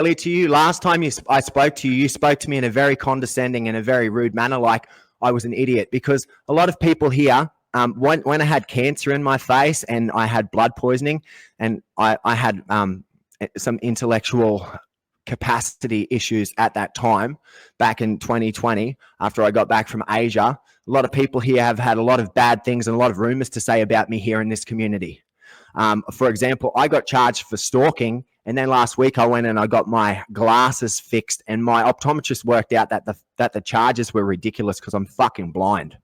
to you. Last time I spoke to you, you spoke to me in a very condescending and a very rude manner, like I was an idiot. Because a lot of people here, when I had cancer in my face and I had blood poisoning and I had some intellectual capacity issues at that time, back in 2020, after I got back from Asia, a lot of people here have had a lot of bad things and a lot of rumors to say about me here in this community. For example, I got charged for stalking, and then last week I went and I got my glasses fixed, and my optometrist worked out that the charges were ridiculous because I'm fucking blind.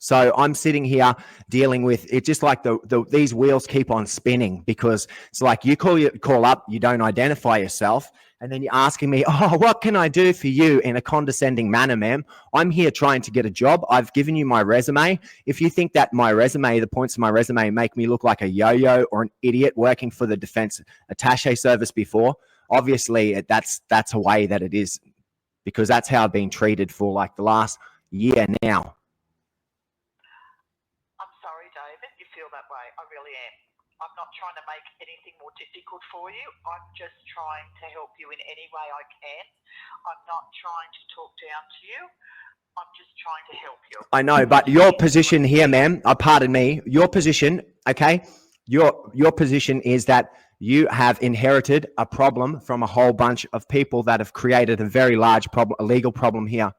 So I'm sitting here dealing with it, just like these wheels keep on spinning, because it's like you call up, you don't identify yourself, and then you're asking me, oh, what can I do for you, in a condescending manner, ma'am? I'm here trying to get a job. I've given you my resume. If you think that my resume, the points of my resume make me look like a yo-yo or an idiot working for the Defense Attaché Service before, obviously that's a way that it is, because that's how I've been treated for like the last year now. That way, I really am. I'm not trying to make anything more difficult for you. I'm just trying to help you in any way I can. I'm not trying to talk down to you. I'm just trying to help you. I know, but your position here, ma'am, pardon me, your position, okay, your position is that you have inherited a problem from a whole bunch of people that have created a very large problem, a legal problem here.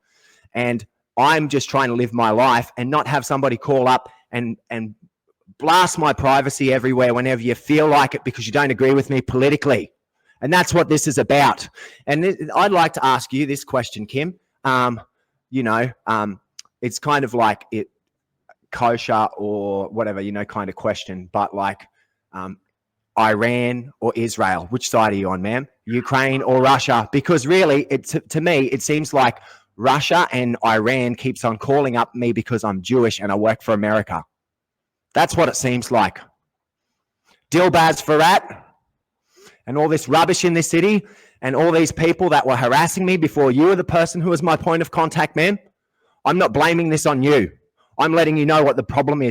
And I'm just trying to live my life and not have somebody call up and blast my privacy everywhere whenever you feel like it because you don't agree with me politically. And that's what this is about. And I'd like to ask you this question, Kim. It's kind of like it kosher or whatever, kind of question, but like Iran or Israel, which side are you on, ma'am? Ukraine or Russia? Because really, to me, it seems like Russia and Iran keeps on calling up me because I'm Jewish and I work for America. That's what it seems like. Dilbaz Farat and all this rubbish in this city and all these people that were harassing me before you were the person who was my point of contact, ma'am. I'm not blaming this on you. I'm letting you know what the problem is.